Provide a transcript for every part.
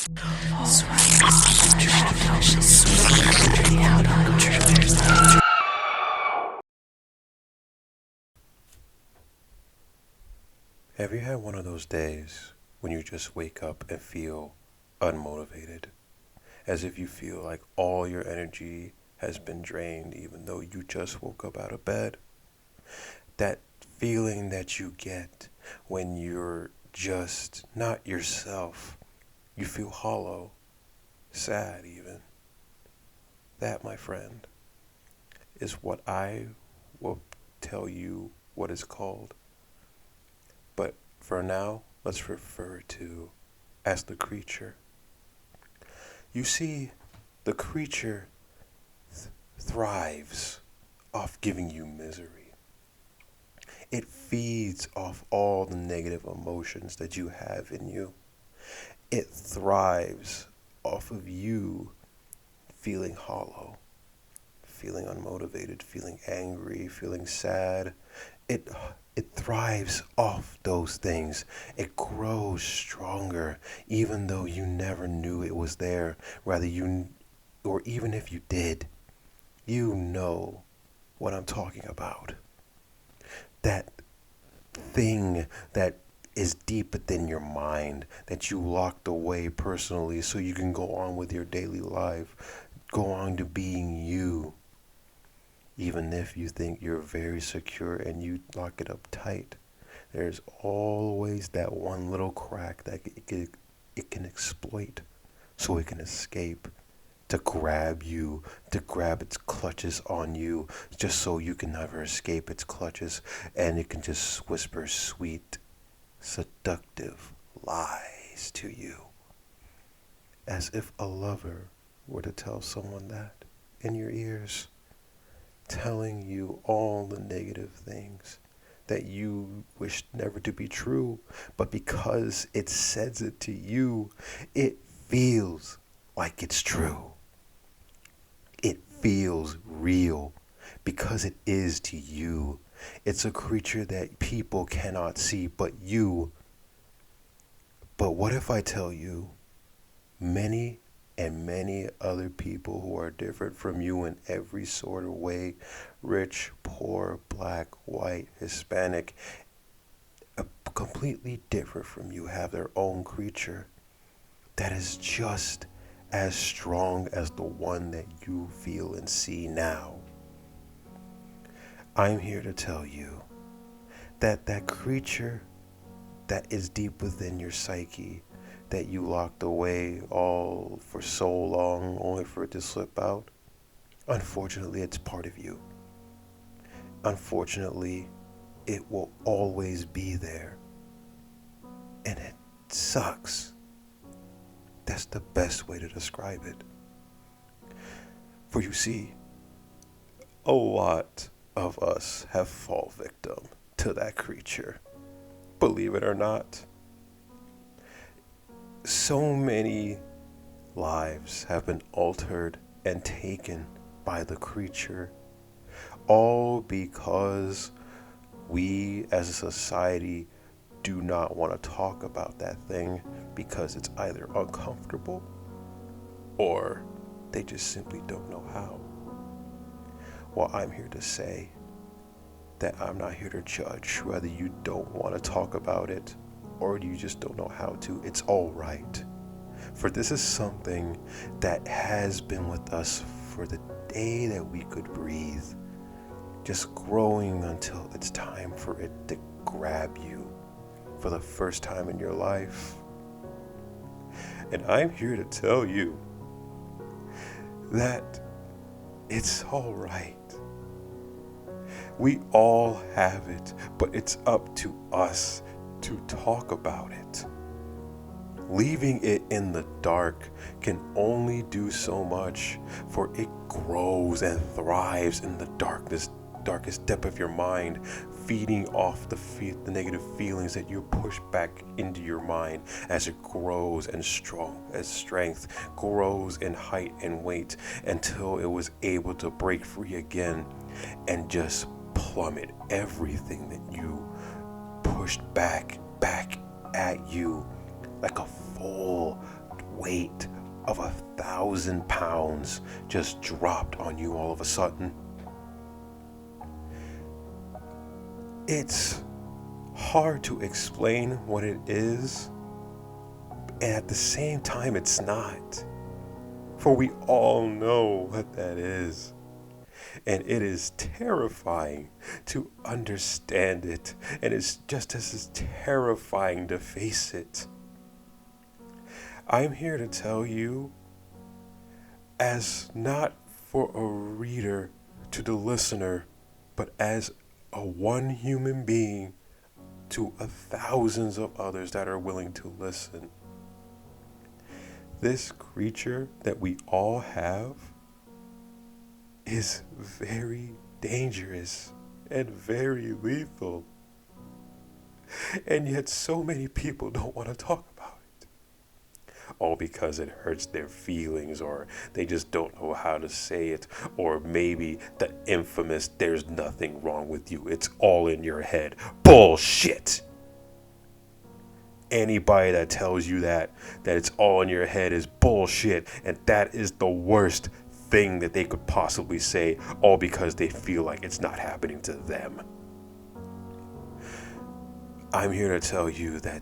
Have you had one of those days when you just wake up and feel unmotivated? As if you feel like all your energy has been drained even though you just woke up out of bed? That feeling that you get when you're just not yourself. You feel hollow, sad even. That, my friend, is what I will tell you what it's called. But for now, let's refer to as the creature. You see, the creature thrives off giving you misery. It feeds off all the negative emotions that you have in you. It thrives off of you feeling hollow, feeling unmotivated, feeling angry, feeling sad. It it thrives off those things. It grows stronger even though you never knew it was there. Rather you or even if you did, you know what I'm talking about. That thing that is deep within your mind that you locked away personally so you can go on with your daily life, go on to being you. Even if you think you're very secure and you lock it up tight, there's always that one little crack that it can exploit so it can escape, to grab you, to grab its clutches on you, just so you can never escape its clutches, and it can just whisper sweet, seductive lies to you, as if a lover were to tell someone that in your ears, telling you all the negative things that you wish never to be true, but because it says it to you, it feels like it's true. It feels real because it is to you. It's a creature that people cannot see but you. But what if I tell you many and many other people who are different from you in every sort of way, rich, poor, black, white, Hispanic, completely different from you, have their own creature that is just as strong as the one that you feel and see now? I'm here to tell you that that creature that is deep within your psyche, that you locked away all for so long only for it to slip out, unfortunately it's part of you. Unfortunately, it will always be there. And it sucks. That's the best way to describe it. For you see, a lot of us have fallen victim to that creature. Believe it or not. So many lives have been altered and taken by the creature, all because we as a society do not want to talk about that thing because it's either uncomfortable or they just simply don't know how. Well, I'm here to say that I'm not here to judge whether you don't want to talk about it or you just don't know how to. It's all right. For this is something that has been with us for the day that we could breathe, just growing until it's time for it to grab you for the first time in your life. And I'm here to tell you that it's all right. We all have it, but it's up to us to talk about it. Leaving it in the dark can only do so much, for it grows and thrives in the darkest depth of your mind, feeding off the negative feelings that you push back into your mind as it grows and as strength grows in height and weight until it was able to break free again and just plummet everything that you pushed back at you like a full weight of 1,000 pounds just dropped on you all of a sudden. It's hard to explain what it is, and at the same time it's not. For we all know what that is. And it is terrifying to understand it, and it's just as terrifying to face it. I'm here to tell you, as not for a reader to the listener, but as a one human being to thousands of others that are willing to listen. This creature that we all have is very dangerous and very lethal. And yet so many people don't want to talk about it. All because it hurts their feelings, or they just don't know how to say it, or maybe the infamous "there's nothing wrong with you, it's all in your head" bullshit. Anybody that tells you that it's all in your head is bullshit, and that is the worst thing that they could possibly say, all because they feel like it's not happening to them. I'm here to tell you that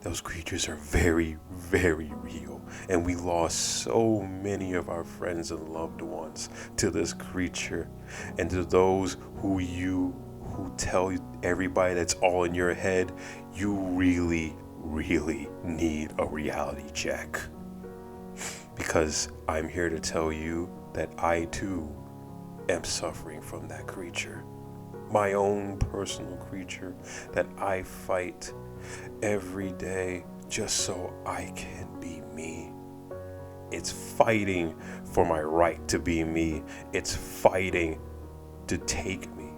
those creatures are very, very real, and we lost so many of our friends and loved ones to this creature. And to those who tell everybody that's all in your head, you really, really need a reality check. Because I'm here to tell you that I too am suffering from that creature. My own personal creature that I fight every day just so I can be me. It's fighting for my right to be me. It's fighting to take me.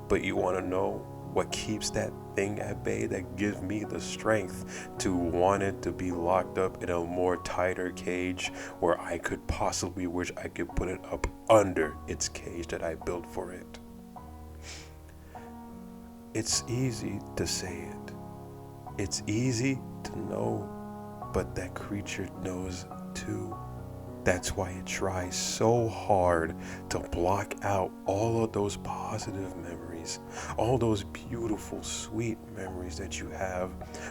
But you want to know what keeps that thing at bay, that gives me the strength to want it to be locked up in a more tighter cage, where I could possibly wish I could put it up under its cage that I built for it? It's easy to say it. It's easy to know, but that creature knows too. That's why it tries so hard to block out all of those positive memories, all those beautiful, sweet memories that you have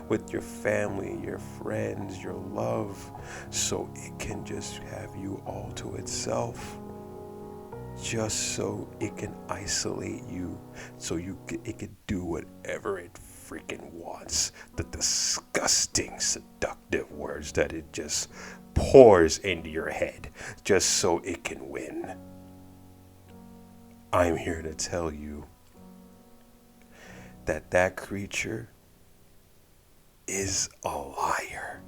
with your family, your friends, your love, so it can just have you all to itself, just so it can isolate you, so it can do whatever it freaking wants. The disgusting, seductive words that it just pours into your head just so it can win. I'm here to tell you that creature is a liar.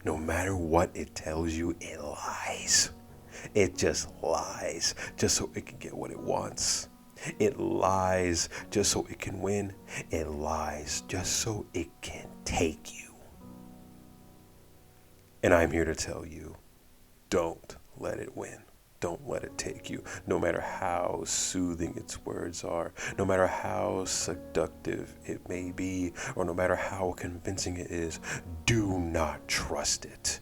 No matter what it tells you, it lies. It just lies just so it can get what it wants. It lies just so it can win. It lies just so it can take you. And I'm here to tell you, don't let it win. Don't let it take you. No matter how soothing its words are, no matter how seductive it may be, or no matter how convincing it is, do not trust it.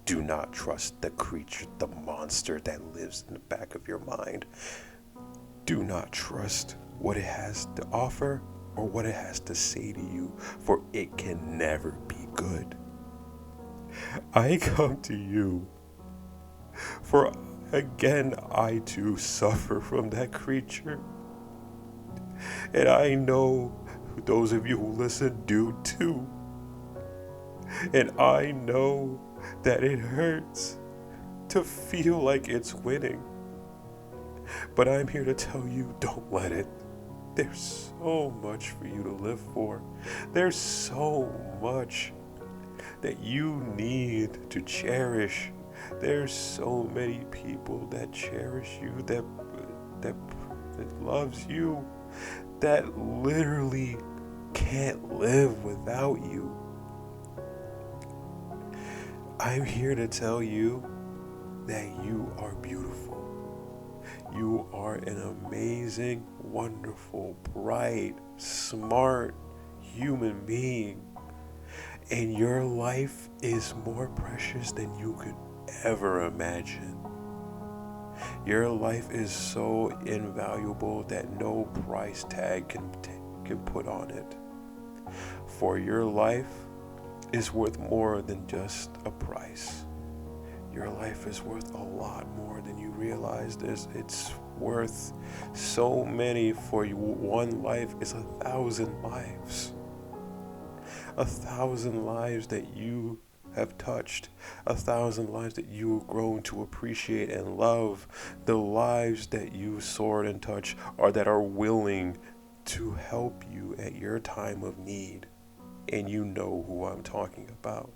Do not trust the creature, the monster that lives in the back of your mind. Do not trust what it has to offer or what it has to say to you, for it can never be good. I come to you, for again I too suffer from that creature. And I know those of you who listen do too. And I know that it hurts to feel like it's winning. But I'm here to tell you, don't let it. There's so much for you to live for. There's so much that you need to cherish. There's so many people that cherish you, that loves you, that literally can't live without you. I'm here to tell you that you are beautiful. You are an amazing, wonderful, bright, smart human being. And your life is more precious than you could ever imagine. Your life is so invaluable that no price tag can put on it. For your life is worth more than just a price. Your life is worth a lot more than you realize. It's worth so many. For you, one life is 1,000 lives. 1,000 lives that you have touched, 1,000 lives that you have grown to appreciate and love, the lives that you soared and touch, or that are willing to help you at your time of need. And you know who I'm talking about.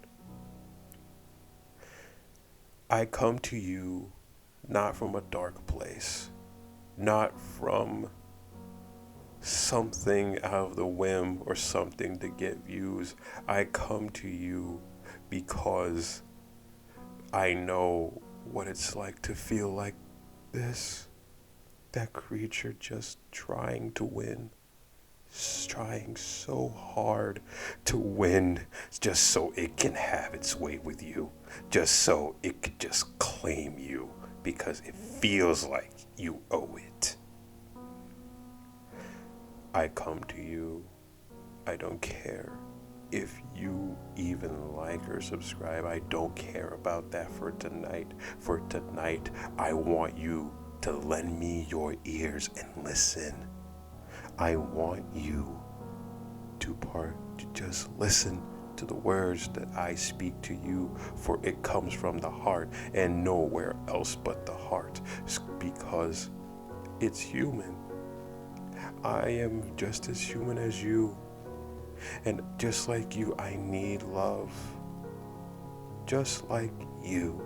I come to you not from a dark place, not from something out of the whim or something to get views. I come to you because I know what it's like to feel like this. That creature just trying to win. Trying so hard to win just so it can have its way with you. Just so it could just claim you because it feels like you owe it. I come to you. I don't care if you even like or subscribe. I don't care about that for tonight. For tonight, I want you to lend me your ears and listen. I want you to just listen to the words that I speak to you, for it comes from the heart and nowhere else but the heart, because it's human. I am just as human as you, and just like you, I need love, just like you.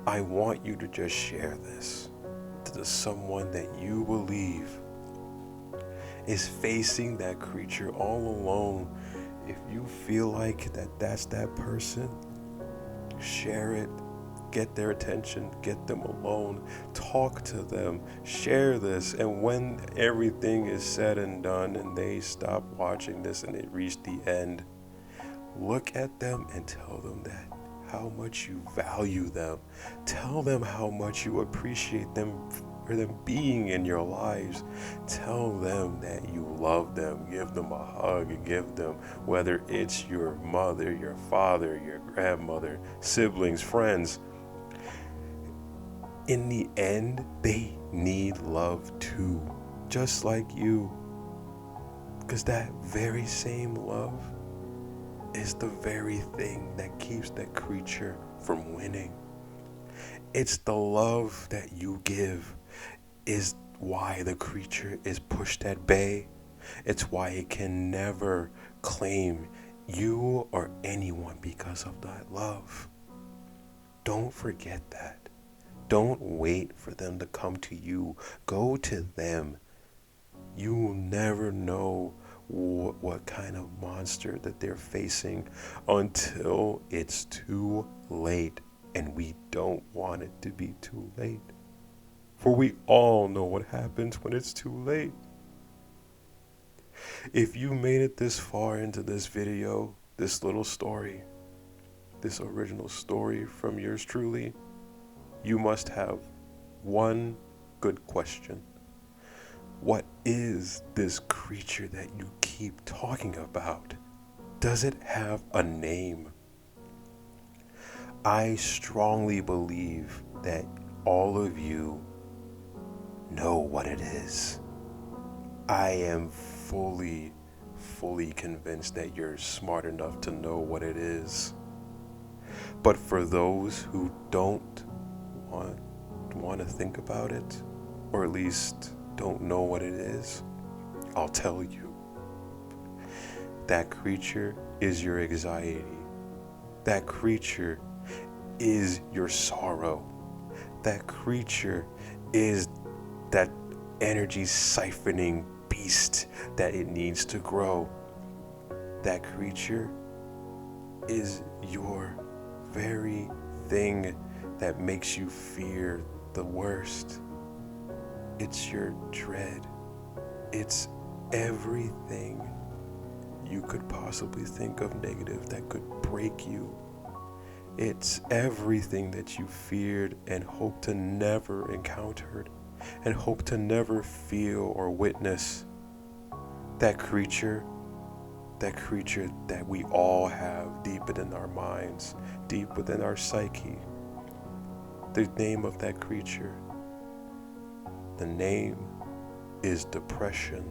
I want you to just share this to someone that you believe is facing that creature all alone. If you feel like that's that person, share it. Get their attention, get them alone, talk to them, share this. And when everything is said and done and they stop watching this and it reached the end, look at them and tell them that how much you value them. Tell them how much you appreciate them for them being in your lives. Tell them that you love them. Give them a hug. Give them, whether it's your mother, your father, your grandmother, siblings, friends. In the end, they need love too, just like you. Because that very same love is the very thing that keeps that creature from winning. It's the love that you give is why the creature is pushed at bay. It's why it can never claim you or anyone because of that love. Don't forget that. Don't wait for them to come to you. Go to them. You will never know what kind of monster that they're facing until it's too late. And we don't want it to be too late. For we all know what happens when it's too late. If you made it this far into this video, this little story, this original story from yours truly, you must have one good question. What is this creature that you keep talking about? Does it have a name? I strongly believe that all of you know what it is. I am fully convinced that you're smart enough to know what it is. But for those who don't want to think about it, or at least don't know what it is, I'll tell you. That creature is your anxiety. That creature is your sorrow. That creature is that energy siphoning beast that it needs to grow. That creature is your very thing that makes you fear the worst. It's your dread. It's everything you could possibly think of negative that could break you. It's everything that you feared and hoped to never encounter and hoped to never feel or witness. That creature that we all have deep within our minds, deep within our psyche. The name of that creature, the name is depression.